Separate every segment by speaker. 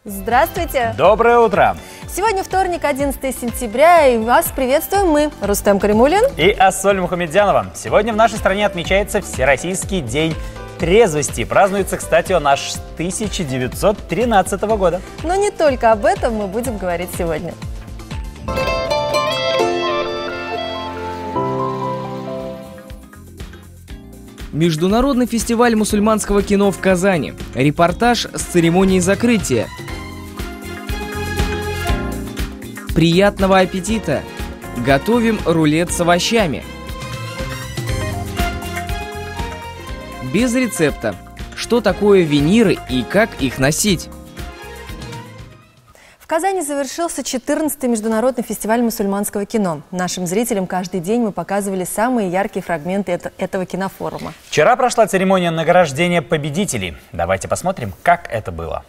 Speaker 1: Здравствуйте!
Speaker 2: Доброе утро!
Speaker 1: Сегодня вторник, 11 сентября, и вас приветствуем мы, Рустем Каримулин
Speaker 2: и Ассоль Мухамедзянова. Сегодня в нашей стране отмечается Всероссийский день трезвости. Празднуется, кстати, он аж с 1913 года.
Speaker 1: Но не только об этом мы будем говорить сегодня.
Speaker 3: Международный фестиваль мусульманского кино в Казани. Репортаж с церемонии закрытия. Приятного аппетита! Готовим рулет с овощами. Без рецепта. Что такое виниры и как их носить?
Speaker 1: В Казани завершился 14-й международный фестиваль мусульманского кино. Нашим зрителям каждый день мы показывали самые яркие фрагменты этого кинофорума.
Speaker 2: Вчера прошла церемония награждения победителей. Давайте посмотрим, как это было.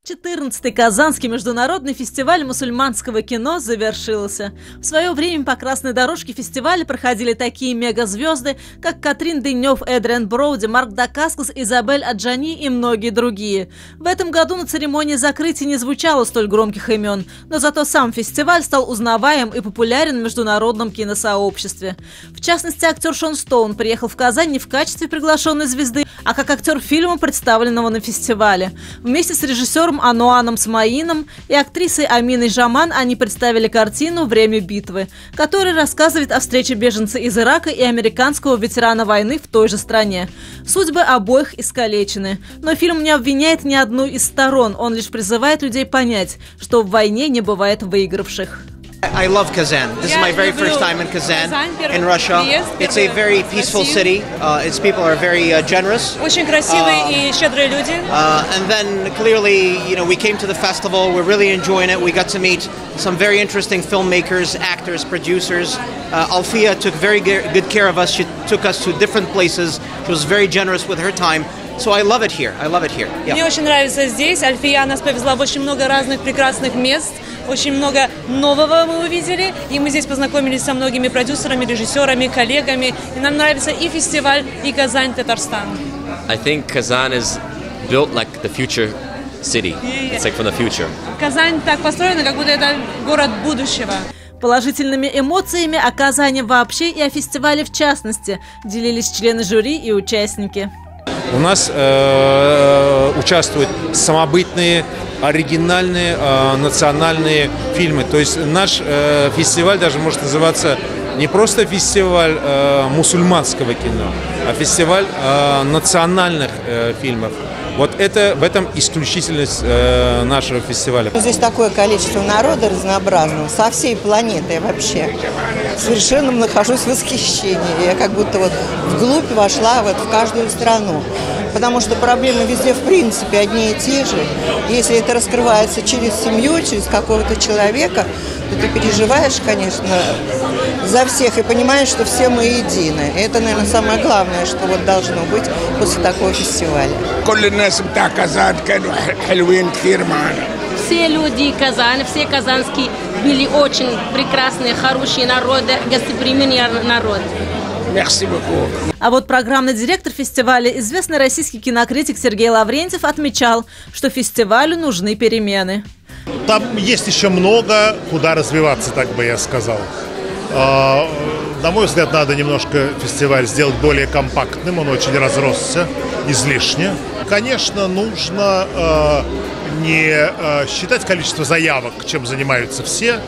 Speaker 4: 14-й Казанский международный фестиваль мусульманского кино завершился. В свое время по красной дорожке фестиваля проходили такие мегазвезды, как Катрин Денев, Эдриан Броуди, Марк Дакаскос, Изабель Аджани и многие другие. В этом году на церемонии закрытия не звучало столь громких имен, но зато сам фестиваль стал узнаваем и популярен в международном киносообществе. В частности, актер Шон Стоун приехал в Казань не в качестве приглашенной звезды, а как актер фильма, представленного на фестивале. Вместе с режиссером Ануаном Смаином и актрисой Аминой Жаман они представили картину «Время битвы», которая рассказывает о встрече беженца из Ирака и американского ветерана войны в той же стране. Судьбы обоих искалечены. Но фильм не обвиняет ни одну из сторон, он лишь призывает людей понять, что в войне не бывает выигравших.
Speaker 5: I love Kazan. This is my very first time in Kazan, in Russia. It's a very peaceful city. Its people are very generous.
Speaker 6: Очень красивые и щедрые люди.
Speaker 5: And then clearly, you know, we came to the festival. We're really enjoying it. We got to meet some very interesting filmmakers, actors, producers. Alfia took very good care of us. She took us to different places. She was very generous with her time. So I love it here. I love it here. Yeah.
Speaker 6: Мне очень нравится здесь. Альфия нас повезла в очень много разных прекрасных мест. Очень много нового мы увидели, и мы здесь познакомились со многими продюсерами, режиссерами, коллегами. И нам нравится и фестиваль, и Казань, Татарстан.
Speaker 7: I think Kazan is built like the future city. It's like from the future.
Speaker 6: Казань так построена, как будто это город будущего.
Speaker 4: Положительными эмоциями о Казани вообще и о фестивале в частности делились члены жюри и участники.
Speaker 8: У нас участвуют самобытные, оригинальные, национальные фильмы. То есть наш фестиваль даже может называться не просто фестиваль мусульманского кино, а фестиваль национальных фильмов. Вот это в этом исключительность нашего фестиваля.
Speaker 9: Здесь такое количество народа разнообразного, со всей планеты вообще. Совершенно нахожусь в восхищении. Я как будто вот вглубь вошла вот в каждую страну. Потому что проблемы везде в принципе одни и те же. Если это раскрывается через семью, через какого-то человека, то ты переживаешь, конечно, за всех и понимаешь, что все мы едины. И это, наверное, самое главное, что вот должно быть после такого фестиваля.
Speaker 10: Все люди Казани, все казанские были очень прекрасные, хорошие народы, гостеприимный народ.
Speaker 4: А вот программный директор фестиваля, известный российский кинокритик Сергей Лаврентьев, отмечал, что фестивалю нужны перемены.
Speaker 11: Там есть еще много куда развиваться, так бы я сказал. На мой взгляд, надо немножко фестиваль сделать более компактным, он очень разросся излишне. Конечно, нужно не считать количество заявок, чем занимаются все,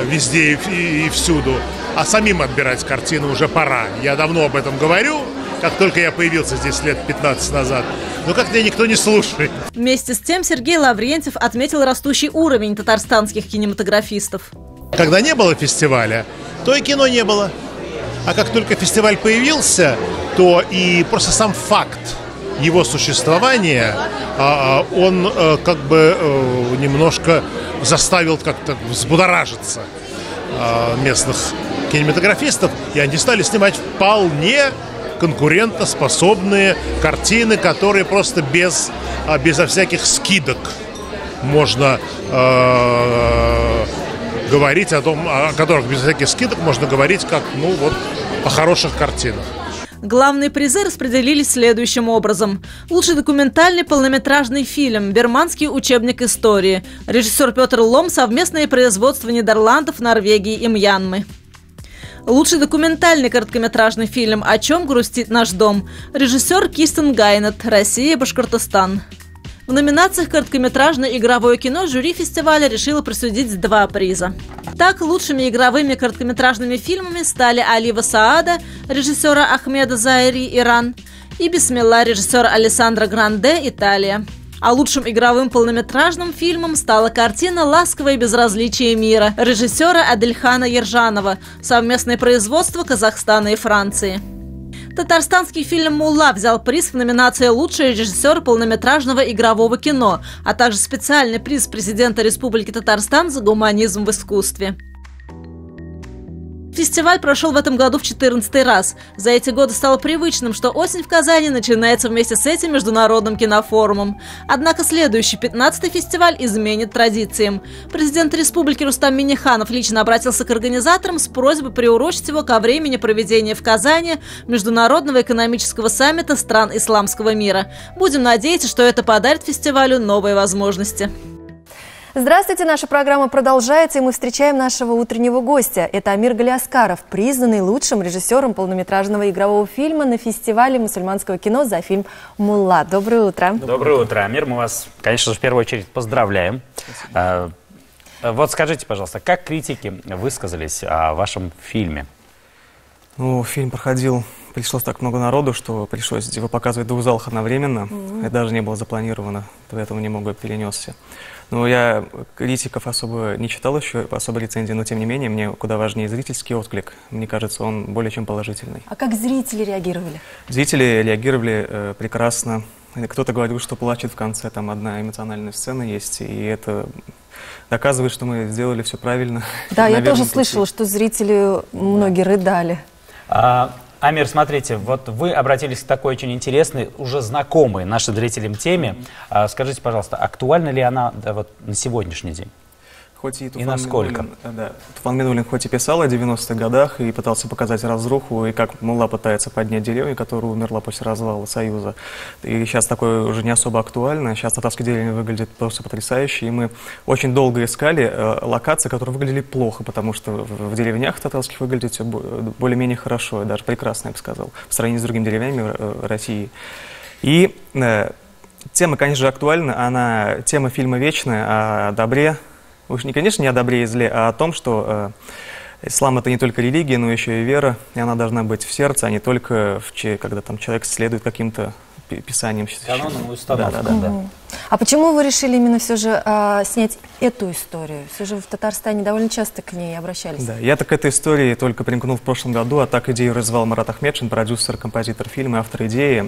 Speaker 11: везде и всюду, а самим отбирать картину уже пора. Я давно об этом говорю, как только я появился здесь лет 15 назад. Но как-то никто не слушает.
Speaker 4: Вместе с тем Сергей Лаврентьев отметил растущий уровень татарстанских кинематографистов. Когда
Speaker 11: не было фестиваля, то и кино не было. А как только фестиваль появился, то и просто сам факт его существования, он как бы немножко заставил как-то взбудоражиться местных кинематографистов, и они стали снимать вполне конкурентоспособные картины, которые просто безо всяких скидок можно говорить о том, о которых без всяких скидок можно говорить как, ну вот, о хороших картинах.
Speaker 4: Главные призы распределились следующим образом. Лучший документальный полнометражный фильм «Бирманский учебник истории». Режиссер Петр Лом, совместное производство Нидерландов, Норвегии и Мьянмы. Лучший документальный короткометражный фильм «О чем грустит наш дом». Режиссер Кистен Гайнет, Россия, Башкортостан. В номинациях «Короткометражное игровое кино» жюри фестиваля решило присудить 2 приза. Так, лучшими игровыми короткометражными фильмами стали «Алива Саада» режиссера Ахмеда Заири, Иран, и «Бисмилла» режиссера Алессандро Гранде, Италия. А лучшим игровым полнометражным фильмом стала картина «Ласковое безразличие мира» режиссера Адельхана Ержанова, совместное производство Казахстана и Франции. Татарстанский фильм «Мулла» взял приз в номинации «Лучший режиссер полнометражного игрового кино», а также специальный приз президента Республики Татарстан за гуманизм в искусстве. Фестиваль прошел в этом году в 14-й раз. За эти годы стало привычным, что осень в Казани начинается вместе с этим международным кинофорумом. Однако следующий 15-й фестиваль изменит традициям. Президент республики Рустам Минниханов лично обратился к организаторам с просьбой приурочить его ко времени проведения в Казани Международного экономического саммита стран исламского мира. Будем надеяться, что это подарит фестивалю новые возможности.
Speaker 1: Здравствуйте, наша программа продолжается, и мы встречаем нашего утреннего гостя. Это Амир Галиаскаров, признанный лучшим режиссером полнометражного игрового фильма на фестивале мусульманского кино за фильм «Мулла». Доброе утро.
Speaker 2: Доброе утро, Амир. Мы вас, конечно же, в первую очередь поздравляем. Вот скажите, пожалуйста, как критики высказались о вашем фильме?
Speaker 12: Ну, фильм пришлось так много народу, что пришлось его показывать в 2 залах одновременно. Это даже не было запланировано, поэтому немного перенесся. Но я критиков особо не читал еще, особо рецензий, но тем не менее, мне куда важнее зрительский отклик. Мне кажется, он более чем положительный.
Speaker 1: А как зрители реагировали?
Speaker 12: Зрители реагировали прекрасно. Кто-то говорил, что плачет в конце, там одна эмоциональная сцена есть, и это доказывает, что мы сделали все правильно.
Speaker 1: Да, я тоже слышала, что зрители многие рыдали.
Speaker 2: Амир, смотрите, вот вы обратились к такой очень интересной, уже знакомой нашим зрителям теме. Скажите, пожалуйста, актуальна ли она вот на сегодняшний день?
Speaker 12: Хоть и
Speaker 2: насколько?
Speaker 12: Туфан Минулин хоть и писал о 90-х годах и пытался показать разруху, и как Мулла пытается поднять деревню, которая умерла после развала Союза. И сейчас такое уже не особо актуально. Сейчас татарские деревни выглядят просто потрясающе. И мы очень долго искали локации, которые выглядели плохо, потому что в деревнях татарских выглядит все более-менее хорошо, даже прекрасно, я бы сказал, в сравнении с другими деревнями России. И тема, конечно же, актуальна. Тема фильма вечная, о добре. Уж, конечно, не о добре и зле, а о том, что ислам — это не только религия, но еще и вера, и она должна быть в сердце, а не только когда там человек следует каким-то писаниям.
Speaker 2: Канонам и установкам.
Speaker 1: Да. А почему вы решили именно все же снять эту историю? Все же в Татарстане довольно часто к ней обращались.
Speaker 12: Да, я-то к этой истории только примкнул в прошлом году, а так идею развивал Марат Ахмедшин, продюсер, композитор фильма, автор идеи.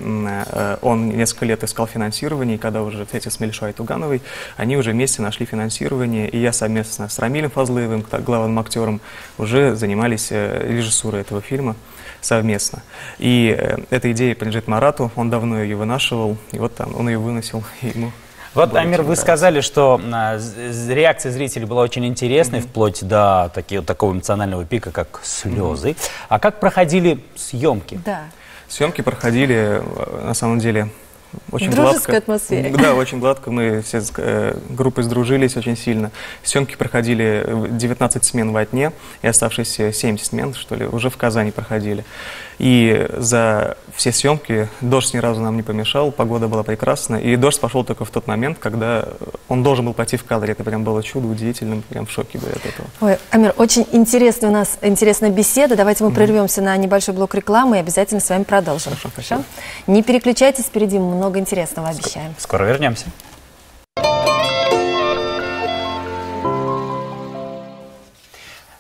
Speaker 12: Он несколько лет искал финансирование, и когда уже встретился с Мелишой Тугановой, они уже вместе нашли финансирование, и я совместно с Рамилем Фазлыевым, главным актером, уже занимались режиссурой этого фильма совместно. И эта идея принадлежит Марату, он давно ее вынашивал, и вот он ее выносил, и ему...
Speaker 2: Вот, Амир, вы сказали, что реакция зрителей была очень интересной, вплоть до такого эмоционального пика, как слезы. А как проходили съемки?
Speaker 1: Да.
Speaker 12: Съемки проходили, на самом деле, очень
Speaker 1: в дружеской атмосфере.
Speaker 12: Да, очень гладко. Мы все с группой сдружились очень сильно. Съемки проходили 19 смен во дне, и оставшиеся 7 смен, что ли, уже в Казани проходили. И за все съемки дождь ни разу нам не помешал, погода была прекрасна. И дождь пошел только в тот момент, когда он должен был пойти в кадр. Это прям было чудо, удивительно, прям в шоке были от этого.
Speaker 1: Ой, Амир, очень интересная у нас интересная беседа. Давайте мы прервемся на небольшой блок рекламы и обязательно с вами продолжим.
Speaker 12: Хорошо?
Speaker 1: Не переключайтесь, впереди много интересного, обещаем.
Speaker 2: Скоро вернемся.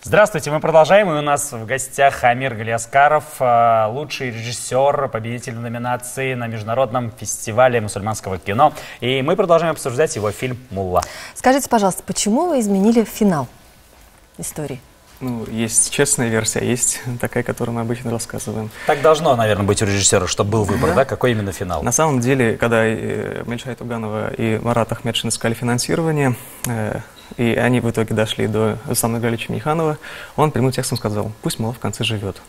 Speaker 2: Здравствуйте, мы продолжаем, и у нас в гостях Амир Галиаскаров, лучший режиссер, победитель номинации на международном фестивале мусульманского кино. И мы продолжаем обсуждать его фильм «Мулла». Скажите, пожалуйста, почему вы изменили финал истории?
Speaker 12: Ну, есть честная версия, есть такая, которую мы обычно рассказываем.
Speaker 2: Так должно, наверное, быть у режиссера, чтобы был выбор, да? Какой именно финал?
Speaker 12: На самом деле, когда Мельшай Туганова и Марат Ахмедшин искали финансирование, и они в итоге дошли до Рустама Галича Минниханова, он прямым текстом сказал: пусть Мулла в конце живет.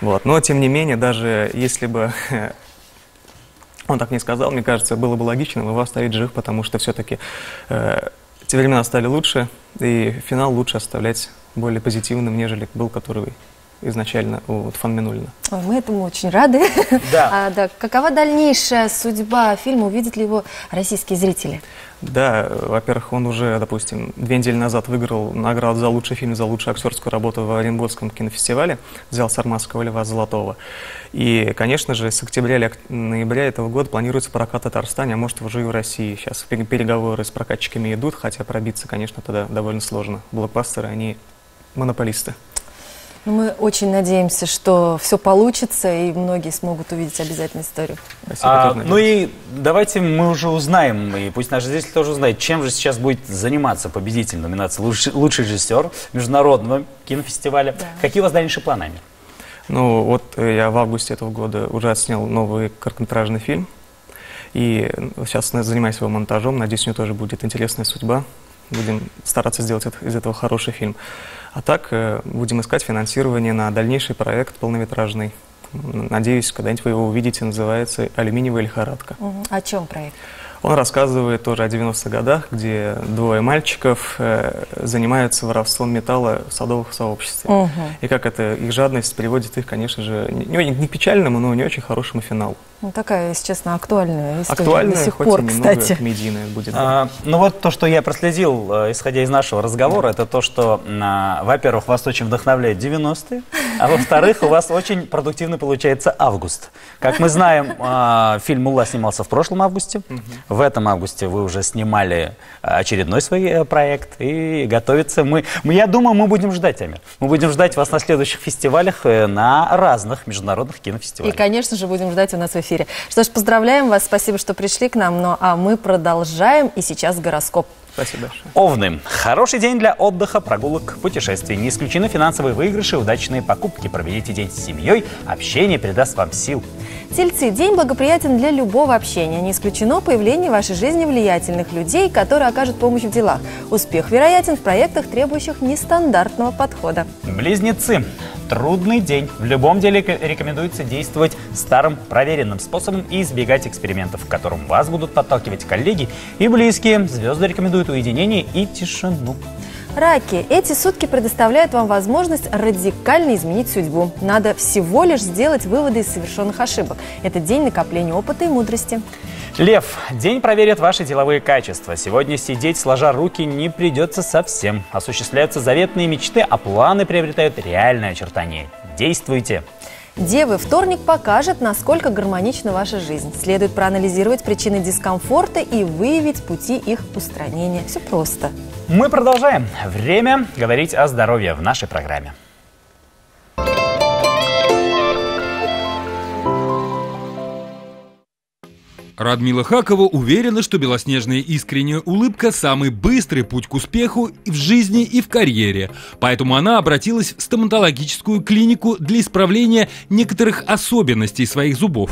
Speaker 12: Вот. Но, тем не менее, даже если бы он так не сказал, мне кажется, было бы логичным его оставить жив, потому что все-таки те времена стали лучше, и финал лучше оставлять более позитивным, нежели был, который изначально у Тфан Минуллина.
Speaker 1: Мы этому очень рады.
Speaker 2: Да.
Speaker 1: Да. Какова дальнейшая судьба фильма? Увидят ли его российские зрители?
Speaker 12: Да, во-первых, он уже, допустим, 2 недели назад выиграл награду за лучший фильм, за лучшую актерскую работу в Оренбургском кинофестивале, взял «Сарматского льва» золотого. И, конечно же, с октября или ноября этого года планируется прокат в Татарстане, а может уже и в России. Сейчас переговоры с прокатчиками идут, хотя пробиться, конечно, тогда довольно сложно. Блокбастеры, они монополисты.
Speaker 1: Мы очень надеемся, что все получится, и многие смогут увидеть обязательно историю.
Speaker 2: Ну и давайте мы уже узнаем, и пусть наши зрители тоже узнают, чем же сейчас будет заниматься победитель номинации «Лучший режиссер» Международного кинофестиваля. Да. Какие у вас дальнейшие планы?
Speaker 12: Ну вот я в августе этого года уже отснял новый короткометражный фильм, и сейчас занимаюсь его монтажом, надеюсь, у него тоже будет интересная судьба. Будем стараться сделать из этого хороший фильм. А так будем искать финансирование на дальнейший проект полнометражный. Надеюсь, когда-нибудь вы его увидите, называется «Алюминиевая лихорадка».
Speaker 1: О чем проект?
Speaker 12: Он рассказывает тоже о 90-х годах, где 2 мальчиков занимаются воровством металла в садовых сообществах. И как это, их жадность приводит их, конечно же, не к печальному, но не очень хорошему финалу.
Speaker 1: Ну, такая, если честно, актуальная история
Speaker 12: актуальная,
Speaker 1: до сих
Speaker 12: хоть
Speaker 1: пор,
Speaker 12: и немного
Speaker 1: кстати.
Speaker 12: комедийная будет.
Speaker 2: Ну вот то, что я проследил, исходя из нашего разговора, это то, что, во-первых, вас очень вдохновляет 90-е, а во-вторых, у вас очень продуктивно получается август. Как мы знаем, фильм «Мулла» снимался в прошлом августе. В этом августе вы уже снимали очередной свой проект и готовится. Я думаю, мы будем ждать, Амир. Мы будем ждать вас на следующих фестивалях, на разных международных кинофестивалях.
Speaker 1: И, конечно же, будем ждать у нас в эфире. Что ж, поздравляем вас, спасибо, что пришли к нам. Ну а мы продолжаем, и сейчас гороскоп.
Speaker 12: Спасибо большое.
Speaker 2: Овны. Хороший день для отдыха, прогулок, путешествий. Не исключены финансовые выигрыши, удачные покупки. Проведите день с семьей, общение придаст вам сил.
Speaker 1: Тельцы. День благоприятен для любого общения. Не исключено появление в вашей жизни влиятельных людей, которые окажут помощь в делах. Успех вероятен в проектах, требующих нестандартного подхода.
Speaker 2: Близнецы. Трудный день. В любом деле рекомендуется действовать старым проверенным способом и избегать экспериментов, к которым вас будут подталкивать коллеги и близкие. Звезды рекомендуют уединение и тишину.
Speaker 1: Раки. Эти сутки предоставляют вам возможность радикально изменить судьбу. Надо всего лишь сделать выводы из совершенных ошибок. Это день накопления опыта и мудрости.
Speaker 2: Лев. День проверит ваши деловые качества. Сегодня сидеть сложа руки не придется совсем. Осуществляются заветные мечты, а планы приобретают реальное очертание. Действуйте.
Speaker 1: Девы. Вторник покажет, насколько гармонична ваша жизнь. Следует проанализировать причины дискомфорта и выявить пути их устранения. Все просто.
Speaker 2: Мы продолжаем. Время говорить о здоровье в нашей программе.
Speaker 13: Радмила Хакова уверена, что белоснежная искренняя улыбка – самый быстрый путь к успеху и в жизни, и в карьере. Поэтому она обратилась в стоматологическую клинику для исправления некоторых особенностей своих зубов.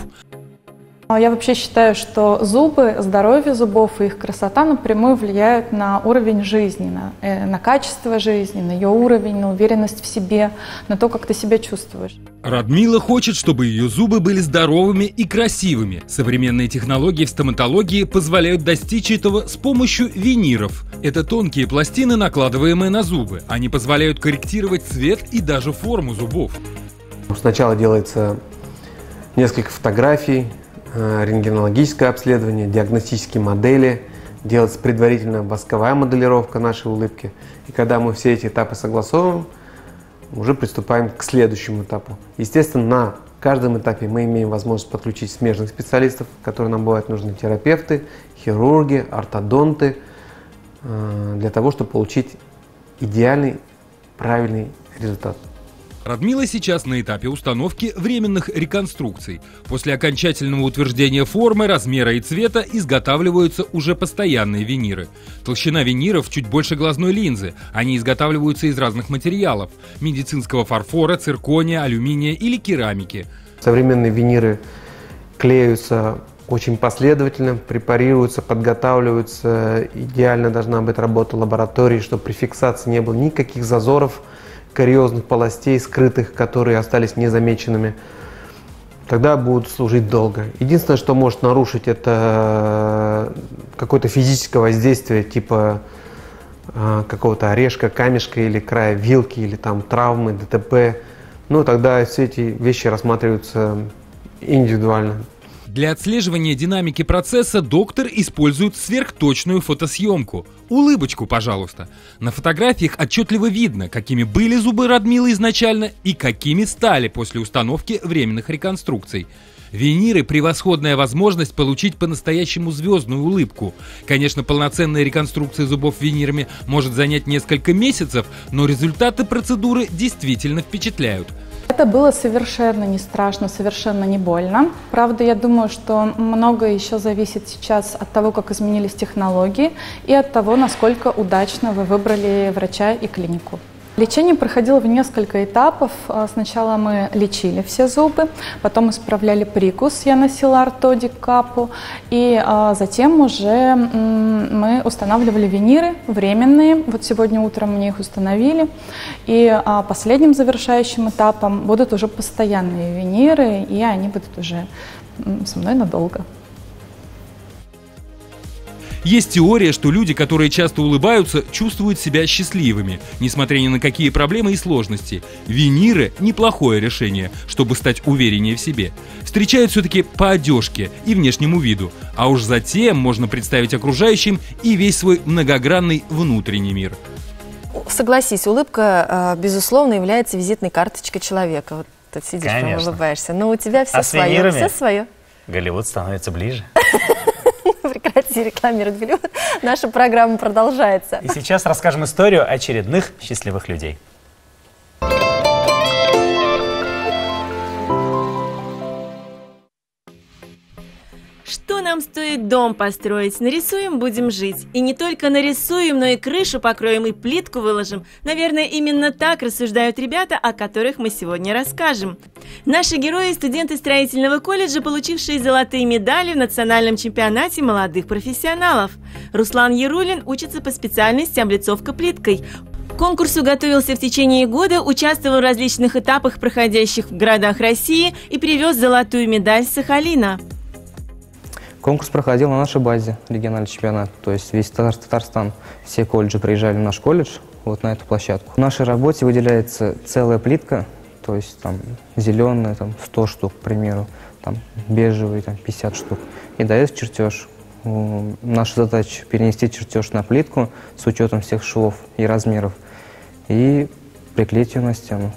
Speaker 14: Я вообще считаю, что зубы, здоровье зубов и их красота напрямую влияют на уровень жизни, на качество жизни, на ее уровень, на уверенность в себе, на то, как ты себя чувствуешь.
Speaker 13: Радмила хочет, чтобы ее зубы были здоровыми и красивыми. Современные технологии в стоматологии позволяют достичь этого с помощью виниров. Это тонкие пластины, накладываемые на зубы. Они позволяют корректировать цвет и даже форму зубов.
Speaker 15: Сначала делается несколько фотографий, рентгенологическое обследование, диагностические модели, делается предварительно восковая моделировка нашей улыбки. И когда мы все эти этапы согласовываем, уже приступаем к следующему этапу. Естественно, на каждом этапе мы имеем возможность подключить смежных специалистов, которые нам бывают нужны: терапевты, хирурги, ортодонты, для того, чтобы получить идеальный, правильный результат.
Speaker 13: Радмила сейчас на этапе установки временных реконструкций. После окончательного утверждения формы, размера и цвета изготавливаются уже постоянные виниры. Толщина виниров чуть больше глазной линзы. Они изготавливаются из разных материалов: медицинского фарфора, циркония, алюминия или керамики.
Speaker 15: Современные виниры клеются очень последовательно, препарируются, подготавливаются. Идеально должна быть работа лаборатории, чтобы при фиксации не было никаких зазоров, кариозных полостей, скрытых, которые остались незамеченными, тогда будут служить долго. Единственное, что может нарушить, это какое-то физическое воздействие, типа какого-то орешка, камешка или края вилки, или там травмы, ДТП. Ну, тогда все эти вещи рассматриваются индивидуально.
Speaker 13: Для отслеживания динамики процесса доктор использует сверхточную фотосъемку. Улыбочку, пожалуйста. На фотографиях отчетливо видно, какими были зубы Радмилы изначально и какими стали после установки временных реконструкций. Виниры – превосходная возможность получить по-настоящему звездную улыбку. Конечно, полноценная реконструкция зубов винирами может занять несколько месяцев, но результаты процедуры действительно впечатляют.
Speaker 14: Это было совершенно не страшно, совершенно не больно. Правда, я думаю, что многое еще зависит сейчас от того, как изменились технологии и от того, насколько удачно вы выбрали врача и клинику. Лечение проходило в несколько этапов. Сначала мы лечили все зубы, потом исправляли прикус, я носила ортодик капу, и затем уже мы устанавливали виниры временные. Вот сегодня утром мне их установили. И последним завершающим этапом будут уже постоянные виниры, и они будут уже со мной надолго.
Speaker 13: Есть теория, что люди, которые часто улыбаются, чувствуют себя счастливыми, несмотря ни на какие проблемы и сложности. Виниры – неплохое решение, чтобы стать увереннее в себе. Встречают все-таки по одежке и внешнему виду, а уж затем можно представить окружающим и весь свой многогранный внутренний мир.
Speaker 1: Согласись, улыбка, безусловно, является визитной карточкой человека. Вот ты сидишь, улыбаешься, но у тебя все свое. Все свое.
Speaker 2: Голливуд становится ближе.
Speaker 1: Прекрати рекламировать Голливуд. Наша программа продолжается.
Speaker 2: И сейчас расскажем историю очередных счастливых людей.
Speaker 16: Что нам стоит дом построить? Нарисуем, будем жить. И не только нарисуем, но и крышу покроем, и плитку выложим. Наверное, именно так рассуждают ребята, о которых мы сегодня расскажем. Наши герои – студенты строительного колледжа, получившие золотые медали в национальном чемпионате молодых профессионалов. Руслан Ярулин учится по специальности облицовка плиткой. К конкурсу готовился в течение года, участвовал в различных этапах, проходящих в городах России, и привез золотую медаль с Сахалина.
Speaker 17: Конкурс проходил на нашей базе, региональный чемпионат, то есть весь Татарстан, все колледжи приезжали в наш колледж, вот на эту площадку. В нашей работе выделяется целая плитка, то есть там зеленая, там 100 штук, к примеру, там бежевый, там 50 штук, и дается чертеж. Наша задача перенести чертеж на плитку с учетом всех швов и размеров и приклеить ее на стену.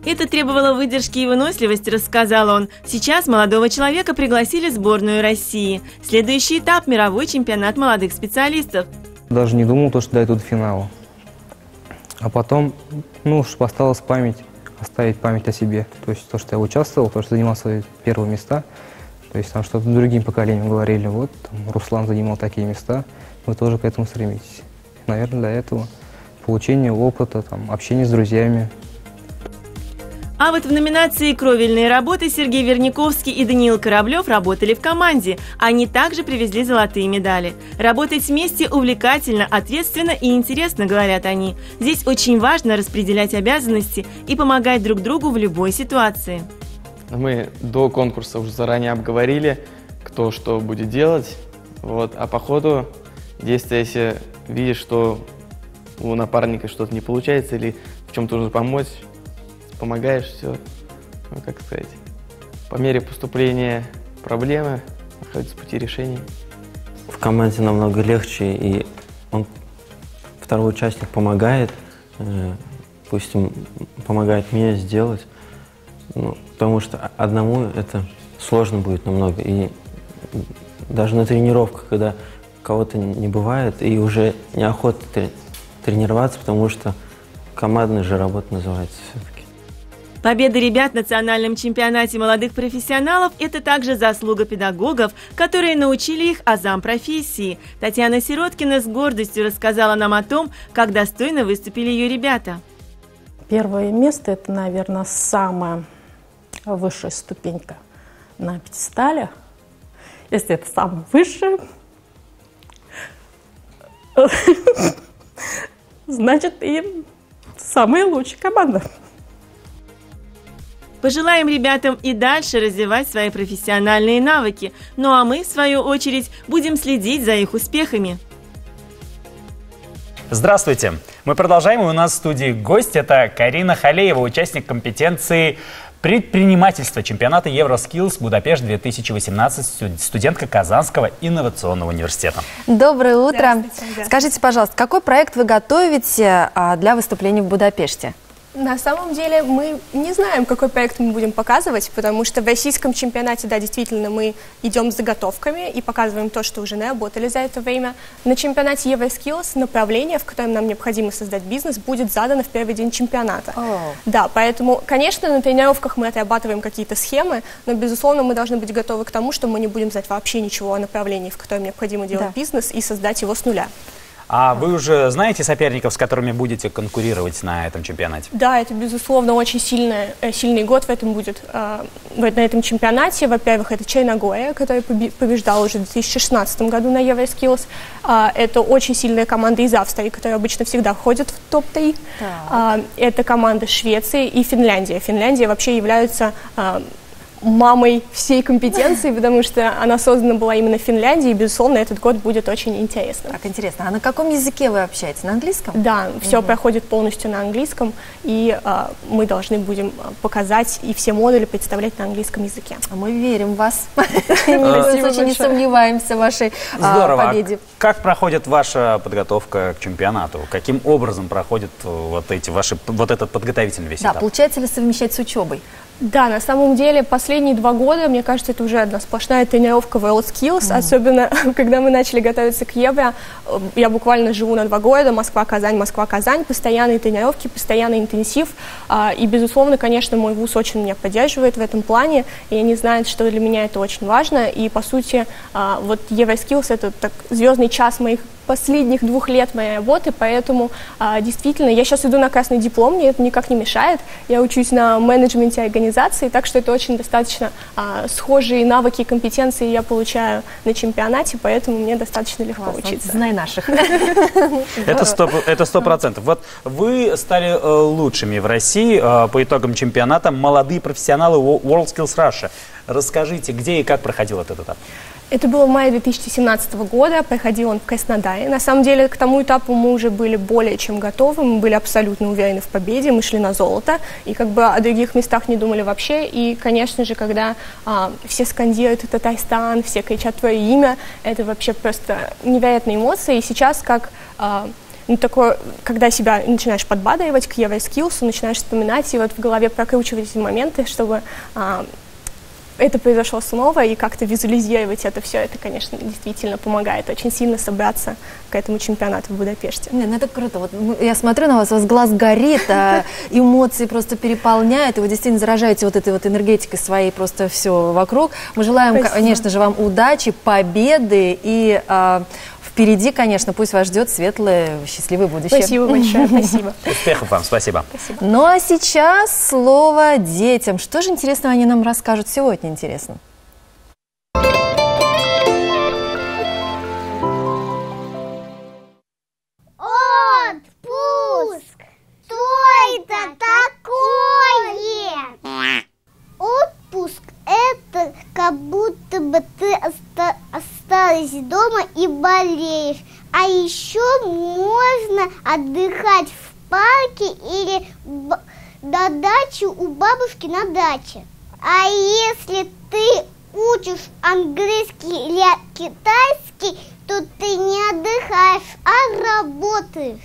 Speaker 16: Это требовало выдержки и выносливости, рассказал он. Сейчас молодого человека пригласили в сборную России. Следующий этап – мировой чемпионат молодых специалистов.
Speaker 17: Даже не думал, что дойду до финала. А потом, чтобы осталась память, оставить память о себе. То есть то, что я участвовал, то, что занимал свои первые места. То есть там что-то другим поколениям говорили, вот, там, Руслан занимал такие места, вы тоже к этому стремитесь. Наверное, для этого получение опыта, там, общение с друзьями.
Speaker 16: А вот в номинации «Кровельные работы» Сергей Верняковский и Даниил Кораблев работали в команде. Они также привезли золотые медали. Работать вместе увлекательно, ответственно и интересно, говорят они. Здесь очень важно распределять обязанности и помогать друг другу в любой ситуации.
Speaker 18: Мы до конкурса уже заранее обговорили, кто что будет делать. Вот. А по ходу действия, если видишь, что у напарника что-то не получается или в чем-то нужно помочь, помогаешь, все, как сказать, по мере поступления проблемы находятся пути решения.
Speaker 19: В команде намного легче, и второй участник помогает, пусть помогает мне сделать, потому что одному это сложно будет намного, и даже на тренировках, когда кого-то не бывает, и уже неохота тренироваться, потому что командная же работа называется все-таки.
Speaker 16: Победа ребят в национальном чемпионате молодых профессионалов – это также заслуга педагогов, которые научили их азам профессии. Татьяна Сироткина с гордостью рассказала нам о том, как достойно выступили ее ребята.
Speaker 20: Первое место – это, наверное, самая высшая ступенька на пьедестале. Если это самое высшее, значит и самая лучшая команда.
Speaker 16: Пожелаем ребятам и дальше развивать свои профессиональные навыки. Ну а мы, в свою очередь, будем следить за их успехами.
Speaker 2: Здравствуйте! Мы продолжаем, и у нас в студии гость. Это Карина Халеева, участник компетенции предпринимательства чемпионата Евроскиллс Будапешт-2018, студентка Казанского инновационного университета.
Speaker 1: Доброе утро! Скажите, пожалуйста, какой проект вы готовите для выступления в Будапеште?
Speaker 21: На самом деле мы не знаем, какой проект мы будем показывать, потому что в российском чемпионате, да, действительно, мы идем с заготовками и показываем то, что уже наработали за это время. На чемпионате Евроскиллс направление, в котором нам необходимо создать бизнес, будет задано в первый день чемпионата. Да, поэтому, конечно, на тренировках мы отрабатываем какие-то схемы, но, безусловно, мы должны быть готовы к тому, что мы не будем знать вообще ничего о направлении, в котором необходимо делать бизнес, и создать его с нуля.
Speaker 2: А вы уже знаете соперников, с которыми будете конкурировать на этом чемпионате?
Speaker 21: Да, это, безусловно, очень сильный год в этом будет, на этом чемпионате. Во-первых, это Черногория, которая побеждала уже в 2016 году на Евроскиллс. Это очень сильная команда из Австрии, которая обычно всегда входит в топ-3. Это команда Швеции и Финляндия. Финляндия вообще является мамой всей компетенции, потому что она создана была именно в Финляндии, и, безусловно, этот год будет очень интересным.
Speaker 1: Так, интересно. А на каком языке вы общаетесь? На английском?
Speaker 21: Да, все проходит полностью на английском, и мы должны будем показать и все модули представлять на английском языке.
Speaker 1: А мы верим в вас. Очень не сомневаемся в вашей победе.
Speaker 2: Как проходит ваша подготовка к чемпионату? Каким образом проходит вот этот подготовительный весь этап?
Speaker 1: Да, получается ли совмещать с учебой?
Speaker 21: Да, на самом деле последние 2 года, мне кажется, это уже одна сплошная тренировка WorldSkills, особенно когда мы начали готовиться к Евро. Я буквально живу на 2 города, Москва-Казань, Москва-Казань, постоянные тренировки, постоянный интенсив. И, безусловно, конечно, мой вуз очень меня поддерживает в этом плане, и они знают, что для меня это очень важно. И, по сути, вот Евроскиллс — это так звездный час моих последних 2 лет моей работы, поэтому действительно, я сейчас иду на красный диплом, мне это никак не мешает, я учусь на менеджменте организации, так что это очень достаточно схожие навыки и компетенции я получаю на чемпионате, поэтому мне достаточно легко учиться.
Speaker 1: Знай наших.
Speaker 2: Это 100%. Вот вы стали лучшими в России по итогам чемпионата «Молодые профессионалы WorldSkills Russia». Расскажите, где и как проходил этот этап?
Speaker 21: Это было в мае 2017 года, проходил он в Краснодаре. На самом деле, к тому этапу мы уже были более чем готовы, мы были абсолютно уверены в победе, мы шли на золото, и как бы о других местах не думали вообще. И, конечно же, когда все скандируют «Татарстан», все кричат твое имя, это вообще просто невероятные эмоции. И сейчас, как такое, когда себя начинаешь подбадривать к Евроскиллсу, начинаешь вспоминать и вот в голове прокручивать эти моменты, чтобы это произошло снова, и как-то визуализировать это все, это, конечно, действительно помогает очень сильно собраться к этому чемпионату в Будапеште.
Speaker 1: Ну это круто. Вот я смотрю на вас, у вас глаз горит, эмоции просто переполняют, и вы действительно заражаете вот этой вот энергетикой своей просто все вокруг. Мы желаем, конечно же, вам удачи, победы, и впереди, конечно, пусть вас ждет светлое, счастливое будущее.
Speaker 21: Спасибо большое, спасибо.
Speaker 2: Успехов вам, спасибо.
Speaker 1: Ну а сейчас слово детям. Что же интересного они нам расскажут сегодня, интересно?
Speaker 22: Отпуск! Что это такое? Отпуск — это как будто бы ты осталась дома и болеешь. А еще можно отдыхать в парке или на даче у бабушки на даче. А если ты учишь английский или китайский, то ты не отдыхаешь, а работаешь.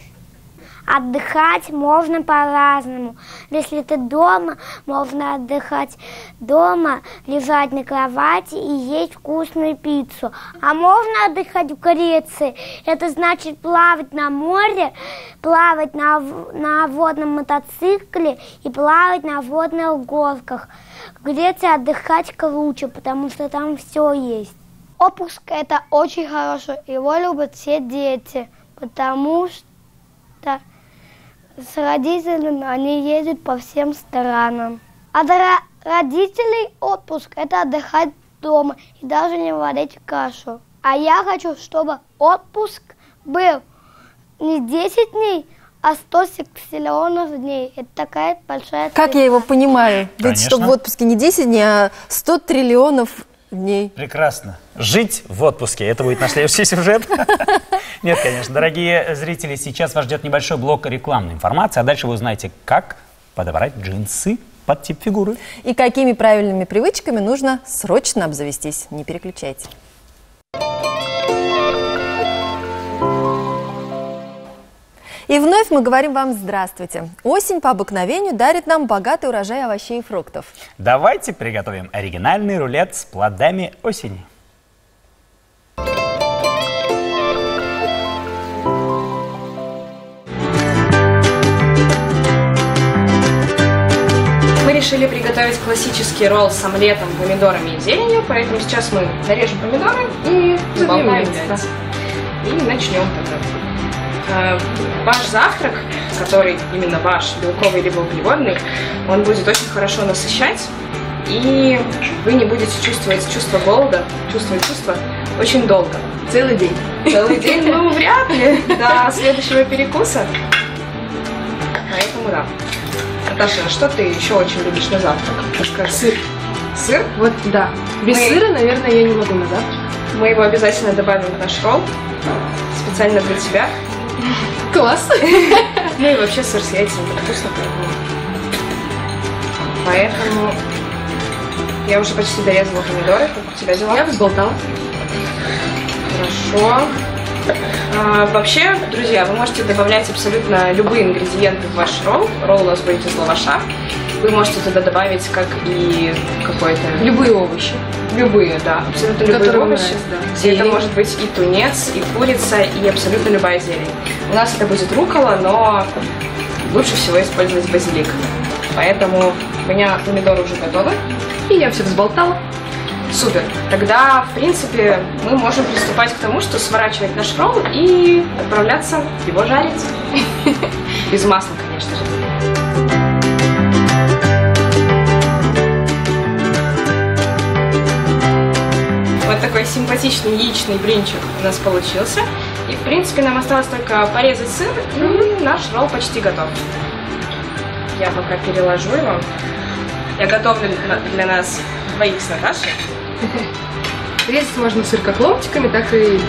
Speaker 23: Отдыхать можно по-разному. Если ты дома, можно отдыхать дома, лежать на кровати и есть вкусную пиццу. А можно отдыхать в Греции. Это значит плавать на море, плавать на водном мотоцикле и плавать на водных горках. В Греции отдыхать круче, потому что там все есть.
Speaker 22: Отпуск — это очень хорошо. Его любят все дети, потому что с родителями они ездят по всем странам. А для родителей отпуск — это отдыхать дома и даже не варить кашу. А я хочу, чтобы отпуск был не 10 дней,
Speaker 23: а 100 сексиллионов дней. Это такая большая цифра.
Speaker 1: Как я его понимаю? Ведь
Speaker 2: Конечно.
Speaker 1: что в отпуске не 10 дней, а 100 триллионов дней.
Speaker 2: Прекрасно. Жить в отпуске. Это будет наш следующий сюжет. Нет, конечно. Дорогие зрители, сейчас вас ждет небольшой блок рекламной информации, а дальше вы узнаете, как подобрать джинсы под тип фигуры.
Speaker 1: И какими правильными привычками нужно срочно обзавестись. Не переключайте. И вновь мы говорим вам здравствуйте. Осень по обыкновению дарит нам богатый урожай овощей и фруктов.
Speaker 2: Давайте приготовим оригинальный рулет с плодами осени.
Speaker 3: Мы решили приготовить классический ролл с омлетом, помидорами и зеленью, поэтому сейчас мы нарежем помидоры и заболтаем яйца. И начнем тогда. Ваш завтрак, который именно ваш, белковый либо углеводный, он будет очень хорошо насыщать, и вы не будете чувствовать чувство голода, чувство очень долго. Целый день. Целый день, ну, вряд ли, до следующего перекуса. Поэтому да. Наташа, что ты еще очень любишь на завтрак? Расскажи.
Speaker 5: Сыр.
Speaker 3: Сыр?
Speaker 5: Вот, да. Без сыра, наверное, я не могу на завтрак.
Speaker 3: Мы его обязательно добавим в наш ролл, специально для тебя.
Speaker 5: Класс!
Speaker 3: Ну и вообще сыр с яйцами, это вкусно, поэтому я уже почти дорезала помидоры. Как у тебя дела?
Speaker 5: Я взболтала.
Speaker 3: Хорошо. Вообще, друзья, вы можете добавлять абсолютно любые ингредиенты в ваш ролл. Ролл у нас будет из лаваша. Вы можете туда добавить как и какой-то...
Speaker 5: Любые овощи.
Speaker 3: Любые, да. Абсолютно любые овощи.
Speaker 5: Да.
Speaker 3: Это может быть и тунец, и курица, и абсолютно любая зелень. У нас это будет руккола, но лучше всего использовать базилик. Поэтому у меня помидоры уже готовы.
Speaker 5: И я все взболтала.
Speaker 3: Супер. Тогда, в принципе, мы можем приступать к тому, что сворачивать наш ролл и отправляться его жарить. Без масла, конечно же. Вот такой симпатичный яичный блинчик у нас получился. И, в принципе, нам осталось только порезать сыр, и наш ролл почти готов. Я пока переложу его. Я готовлю для нас двоих с Наташей.
Speaker 5: Резать можно сыр как ломтиками, так и...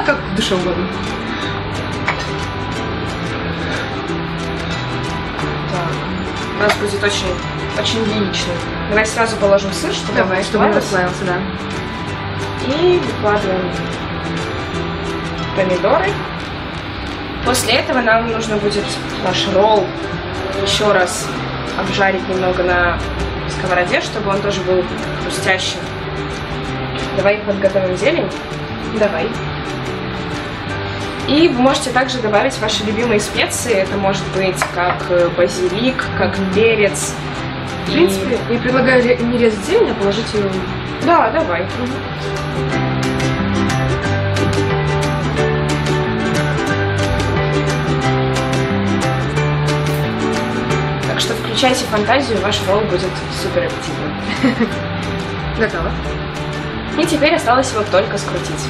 Speaker 5: как в душе угодно.
Speaker 3: Так, у нас будет очень яичный. Давай сразу положу сыр, чтобы он
Speaker 5: не расплавился, да.
Speaker 3: И выкладываем помидоры. После этого нам нужно будет наш ролл еще раз обжарить немного на сковороде, чтобы он тоже был хрустящим. Давай подготовим зелень. Давай. И вы можете также добавить ваши любимые специи. Это может быть как базилик, как перец.
Speaker 5: В принципе, я предлагаю не резать зелень, а положить ее...
Speaker 3: Да, давай. Так что включайте фантазию, ваш ролл будет супер аппетитным.
Speaker 5: Готово.
Speaker 3: И теперь осталось его только скрутить.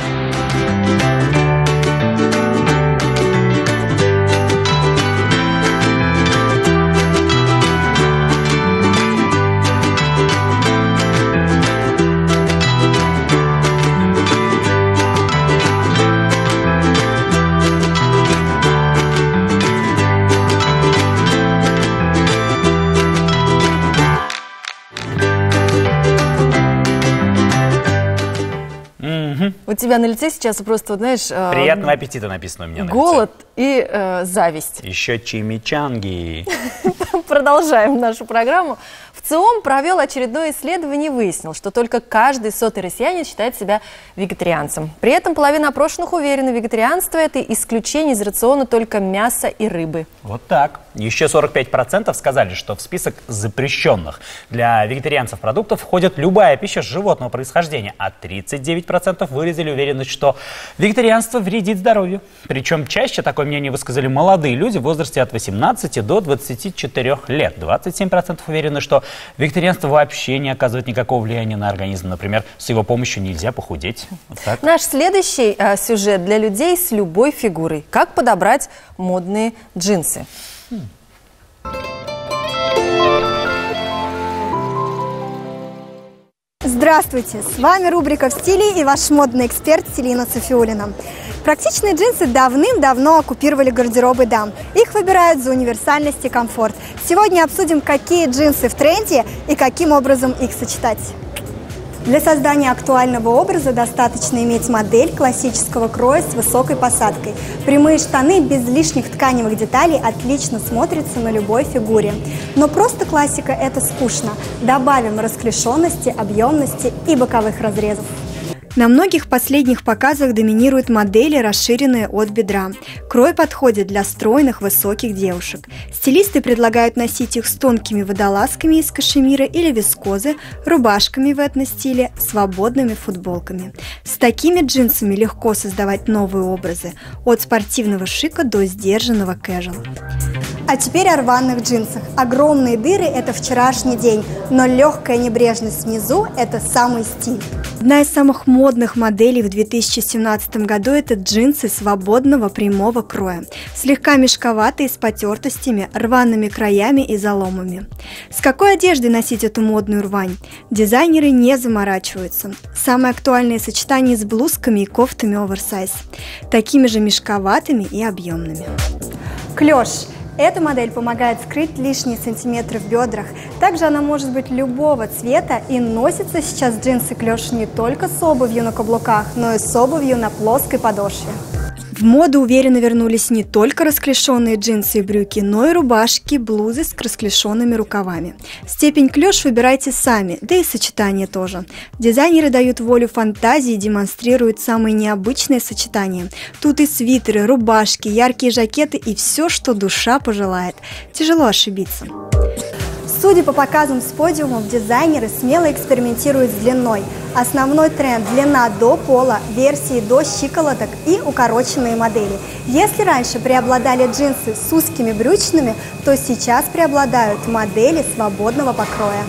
Speaker 1: У тебя на лице сейчас просто, вот, знаешь...
Speaker 2: Приятного аппетита написано у меня на лице.
Speaker 1: Голод и зависть.
Speaker 2: Еще чимичанги.
Speaker 1: Продолжаем нашу программу. ВЦИОМ провел очередное исследование и выяснил, что только каждый 100-й россиянин считает себя вегетарианцем. При этом половина опрошенных уверена, вегетарианство – это исключение из рациона только мяса и рыбы.
Speaker 2: Вот так. Еще 45% сказали, что в список запрещенных для вегетарианцев продуктов входит любая пища животного происхождения, а 39% выразили уверенность, что вегетарианство вредит здоровью. Причем чаще такое мнение высказали молодые люди в возрасте от 18 до 24 лет. 27% уверены, что вегетарианство вообще не оказывает никакого влияния на организм. Например, с его помощью нельзя похудеть. Вот так.
Speaker 1: Наш следующий сюжет для людей с любой фигурой. Как подобрать модные джинсы.
Speaker 6: Здравствуйте! С вами рубрика «В стиле» и ваш модный эксперт Селина Софиуллина. Практичные джинсы давным-давно оккупировали гардеробы дам. Их выбирают за универсальность и комфорт. Сегодня обсудим, какие джинсы в тренде и каким образом их сочетать. Для создания актуального образа достаточно иметь модель классического кроя с высокой посадкой. Прямые штаны без лишних тканевых деталей отлично смотрятся на любой фигуре. Но просто классика – это скучно. Добавим расклешенности, объемности и боковых разрезов. На многих последних показах доминируют модели, расширенные от бедра. Крой подходит для стройных, высоких девушек. Стилисты предлагают носить их с тонкими водолазками из кашемира или вискозы, рубашками в этно-стиле, свободными футболками. С такими джинсами легко создавать новые образы, от спортивного шика до сдержанного кэжуала. А теперь о рваных джинсах. Огромные дыры – это вчерашний день, но легкая небрежность внизу – это самый стиль. Одна из самых модных моделей в 2017 году – это джинсы свободного прямого кроя. Слегка мешковатые, с потертостями, рваными краями и заломами. С какой одеждой носить эту модную рвань? Дизайнеры не заморачиваются. Самое актуальное сочетание с блузками и кофтами оверсайз. Такими же мешковатыми и объемными. Клеш. Эта модель помогает скрыть лишние сантиметры в бедрах. Также она может быть любого цвета, и носится сейчас джинсы клеш не только с обувью на каблуках, но и с обувью на плоской подошве. В моду уверенно вернулись не только расклешенные джинсы и брюки, но и рубашки, блузы с расклешенными рукавами. Степень клеш выбирайте сами, да и сочетание тоже. Дизайнеры дают волю фантазии и демонстрируют самые необычные сочетания. Тут и свитеры, рубашки, яркие жакеты и все, что душа пожелает. Тяжело ошибиться. Судя по показам с подиумов, дизайнеры смело экспериментируют с длиной. Основной тренд – длина до пола, версии до щиколоток и укороченные модели. Если раньше преобладали джинсы с узкими брючными, то сейчас преобладают модели свободного покроя.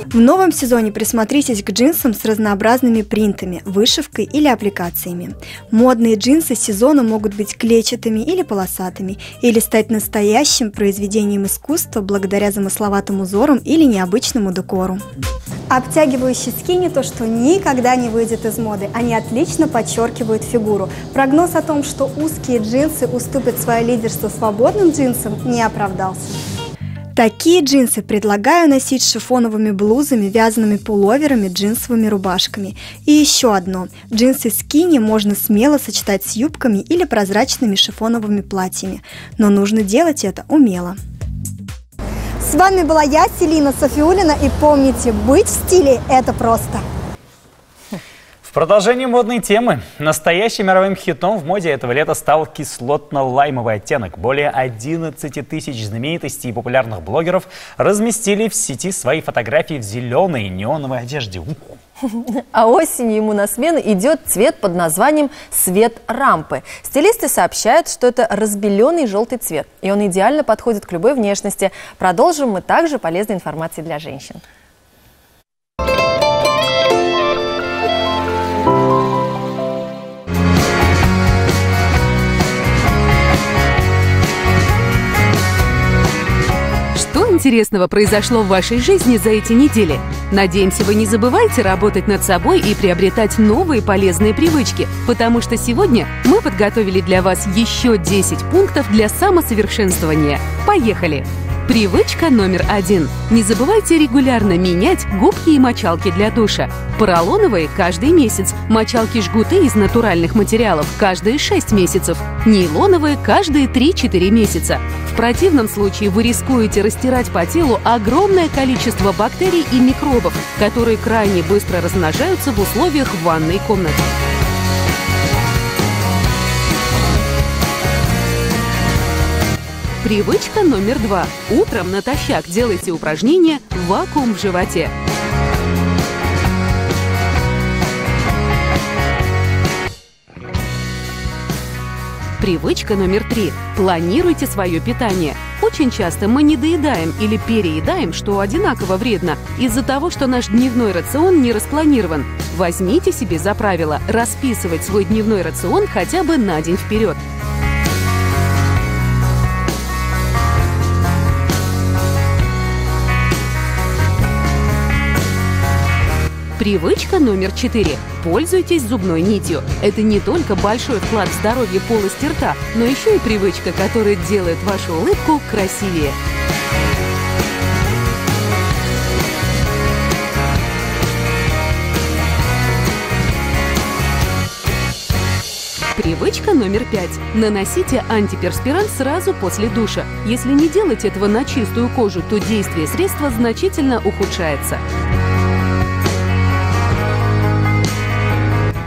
Speaker 6: В новом сезоне присмотритесь к джинсам с разнообразными принтами, вышивкой или аппликациями. Модные джинсы сезона могут быть клетчатыми или полосатыми, или стать настоящим произведением искусства благодаря замысловатым узорам или необычному декору. Обтягивающие скини – то, что никогда не выйдет из моды. Они отлично подчеркивают фигуру. Прогноз о том, что узкие джинсы уступят свое лидерство свободным джинсам, не оправдался. Такие джинсы предлагаю носить с шифоновыми блузами, вязаными пуловерами, джинсовыми рубашками. И еще одно. Джинсы скини можно смело сочетать с юбками или прозрачными шифоновыми платьями. Но нужно делать это умело. С вами была я, Селина Софиуллина, и помните, быть в стиле – это просто.
Speaker 2: В продолжении модной темы. Настоящим мировым хитом в моде этого лета стал кислотно-лаймовый оттенок. Более 11 тысяч знаменитостей и популярных блогеров разместили в сети свои фотографии в зеленой неоновой одежде.
Speaker 1: А осенью ему на смену идет цвет под названием «Цвет рампы». Стилисты сообщают, что это разбеленный желтый цвет, и он идеально подходит к любой внешности. Продолжим мы также полезной информацией для женщин.
Speaker 7: Что интересного произошло в вашей жизни за эти недели? Надеемся, вы не забываете работать над собой и приобретать новые полезные привычки, потому что сегодня мы подготовили для вас еще 10 пунктов для самосовершенствования. Поехали! Привычка номер 1. Не забывайте регулярно менять губки и мочалки для душа. Поролоновые – каждый месяц, мочалки-жгуты из натуральных материалов – каждые 6 месяцев, нейлоновые – каждые 3-4 месяца. В противном случае вы рискуете растирать по телу огромное количество бактерий и микробов, которые крайне быстро размножаются в условиях ванной комнаты. Привычка номер 2. Утром натощак делайте упражнение «Вакуум в животе». Привычка номер 3. Планируйте свое питание. Очень часто мы недоедаем или переедаем, что одинаково вредно, из-за того, что наш дневной рацион не распланирован. Возьмите себе за правило расписывать свой дневной рацион хотя бы на день вперед. Привычка номер 4. Пользуйтесь зубной нитью. Это не только большой вклад в здоровье полости рта, но еще и привычка, которая делает вашу улыбку красивее. Привычка номер 5. Наносите антиперспирант сразу после душа. Если не делать этого на чистую кожу, то действие средства значительно ухудшается.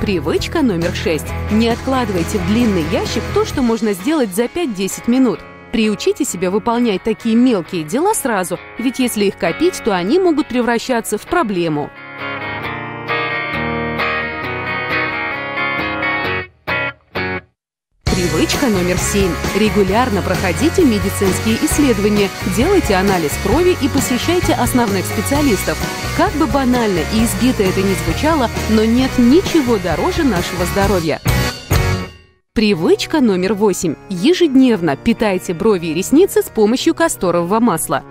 Speaker 7: Привычка номер 6. Не откладывайте в длинный ящик то, что можно сделать за 5-10 минут. Приучите себя выполнять такие мелкие дела сразу, ведь если их копить, то они могут превращаться в проблему. Привычка номер 7. Регулярно проходите медицинские исследования, делайте анализ крови и посещайте основных специалистов. Как бы банально и избито это ни звучало, но нет ничего дороже нашего здоровья. Привычка номер 8. Ежедневно питайте брови и ресницы с помощью касторового масла.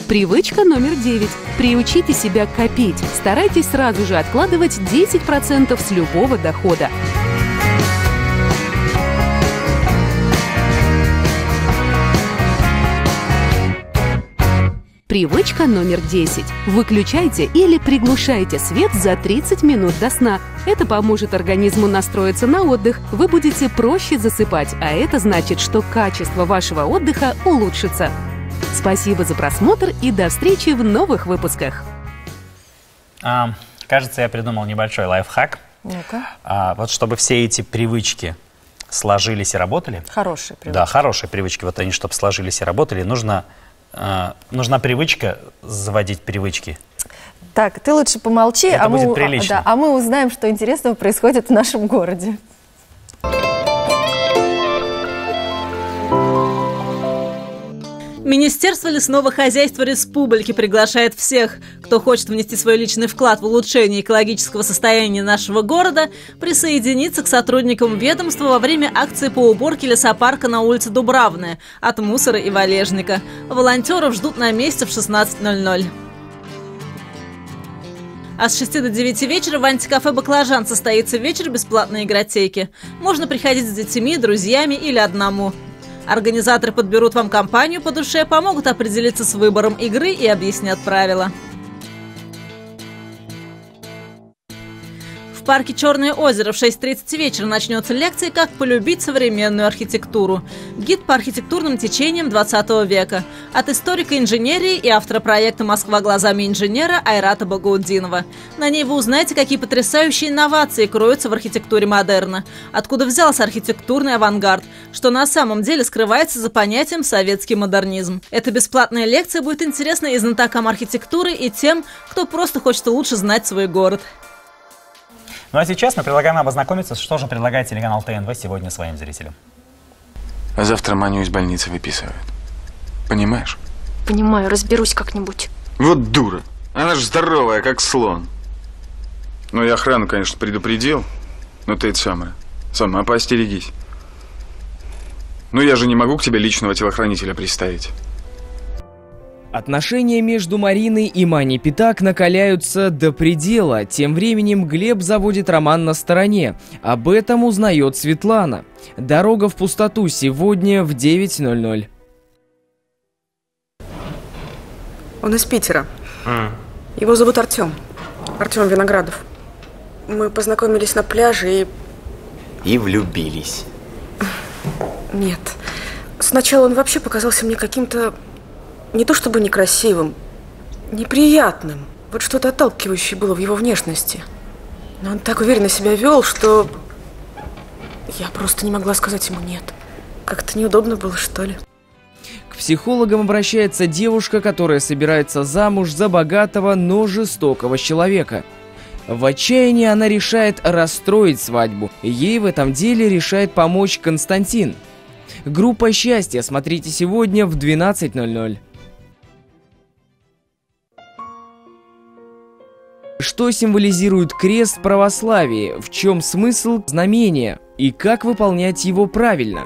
Speaker 7: Привычка номер 9. Приучите себя копить. Старайтесь сразу же откладывать 10% с любого дохода. Привычка номер 10. Выключайте или приглушайте свет за 30 минут до сна. Это поможет организму настроиться на отдых. Вы будете проще засыпать, а это значит, что качество вашего отдыха улучшится. Спасибо за просмотр и до встречи в новых выпусках.
Speaker 2: Кажется, я придумал небольшой лайфхак.
Speaker 1: Ну-ка.
Speaker 2: Вот чтобы все эти привычки сложились и работали.
Speaker 1: Хорошие привычки.
Speaker 2: Да, хорошие привычки. Вот они, чтобы сложились и работали, нужна привычка заводить привычки.
Speaker 1: Так, ты лучше помолчи,
Speaker 2: Это будет прилично.
Speaker 1: а мы узнаем, что интересного происходит в нашем городе.
Speaker 4: Министерство лесного хозяйства республики приглашает всех, кто хочет внести свой личный вклад в улучшение экологического состояния нашего города, присоединиться к сотрудникам ведомства во время акции по уборке лесопарка на улице Дубравная от мусора и валежника. Волонтеров ждут на месте в 16:00. А с 6 до 9 вечера в антикафе «Баклажан» состоится вечер бесплатной игротеки. Можно приходить с детьми, друзьями или одному. Организаторы подберут вам компанию по душе, помогут определиться с выбором игры и объяснят правила. В парке «Черное озеро» в 6:30 вечера начнется лекция «Как полюбить современную архитектуру». Гид по архитектурным течениям 20 века. От историка инженерии и автора проекта «Москва глазами инженера» Айрата Багаудинова. На ней вы узнаете, какие потрясающие инновации кроются в архитектуре модерна. Откуда взялся архитектурный авангард. Что на самом деле скрывается за понятием «советский модернизм». Эта бесплатная лекция будет интересна и знатокам архитектуры, и тем, кто просто хочет лучше знать свой город.
Speaker 2: Ну а сейчас мы предлагаем вам ознакомиться, что же предлагает телеканал ТНВ сегодня своим зрителям.
Speaker 8: А завтра Маню из больницы выписывают. Понимаешь?
Speaker 9: Понимаю, разберусь как-нибудь.
Speaker 8: Вот дура. Она же здоровая, как слон. Ну, я охрану, конечно, предупредил. Но ты это сама поостерегись. Ну, я же не могу к тебе личного телохранителя приставить.
Speaker 10: Отношения между Мариной и Маней Питак накаляются до предела. Тем временем Глеб заводит роман на стороне. Об этом узнает Светлана. Дорога в пустоту сегодня в 9:00.
Speaker 24: Он из Питера. Его зовут Артем. Артем Виноградов. Мы познакомились на пляже
Speaker 25: И влюбились.
Speaker 24: Нет. Сначала он вообще показался мне каким-то... Не то чтобы некрасивым, неприятным. Вот что-то отталкивающее было в его внешности. Но он так уверенно себя вел, что я просто не могла сказать ему «нет». Как-то неудобно было, что ли.
Speaker 10: К психологам обращается девушка, которая собирается замуж за богатого, но жестокого человека. В отчаянии она решает расстроить свадьбу. Ей в этом деле решает помочь Константин. Группа «Счастье» смотрите сегодня в 12:00. Что символизирует крест в православии? В чем смысл знамения? И как выполнять его правильно?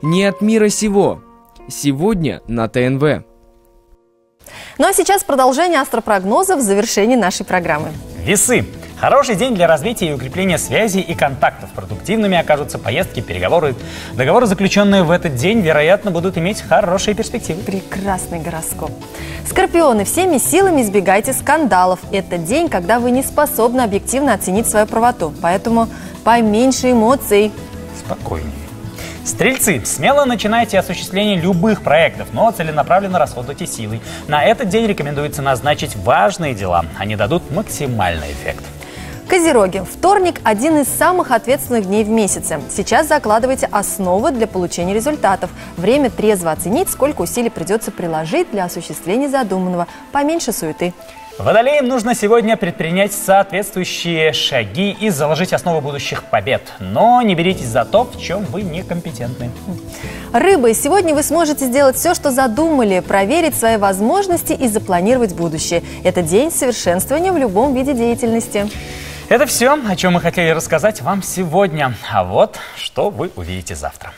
Speaker 10: Не от мира сего. Сегодня на ТНВ.
Speaker 1: Ну а сейчас продолжение астропрогноза в завершении нашей программы.
Speaker 2: Весы. Хороший день для развития и укрепления связей и контактов. Продуктивными окажутся поездки, переговоры. Договоры, заключенные в этот день, вероятно, будут иметь хорошие перспективы.
Speaker 1: Прекрасный гороскоп. Скорпионы, всеми силами избегайте скандалов. Это день, когда вы не способны объективно оценить свою правоту. Поэтому поменьше эмоций.
Speaker 2: Спокойнее. Стрельцы, смело начинайте осуществление любых проектов, но целенаправленно расходуйте силы. На этот день рекомендуется назначить важные дела. Они дадут максимальный эффект.
Speaker 1: Козероги, вторник – один из самых ответственных дней в месяце. Сейчас закладывайте основы для получения результатов. Время трезво оценить, сколько усилий придется приложить для осуществления задуманного. Поменьше суеты.
Speaker 2: Водолеям нужно сегодня предпринять соответствующие шаги и заложить основу будущих побед. Но не беритесь за то, в чем вы некомпетентны.
Speaker 1: Рыбы, сегодня вы сможете сделать все, что задумали, проверить свои возможности и запланировать будущее. Это день совершенствования в любом виде деятельности.
Speaker 2: Это все, о чем мы хотели рассказать вам сегодня. А вот что вы увидите завтра.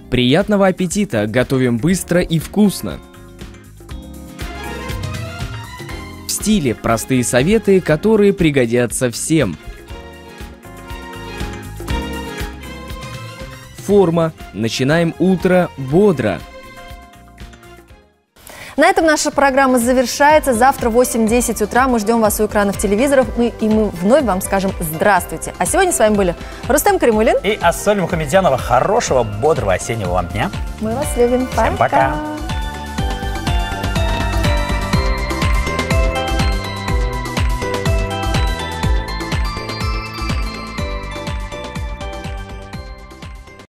Speaker 10: Приятного аппетита! Готовим быстро и вкусно. В стиле простые советы, которые пригодятся всем. Форма. Начинаем утро бодро.
Speaker 1: На этом наша программа завершается. Завтра в 8:10 утра мы ждем вас у экранов телевизоров. Мы вновь вам скажем здравствуйте. А сегодня с вами были Рустем Каримулин
Speaker 2: и Ассоль Мухамедянова. Хорошего, бодрого осеннего вам дня.
Speaker 1: Мы вас любим.
Speaker 2: Всем пока.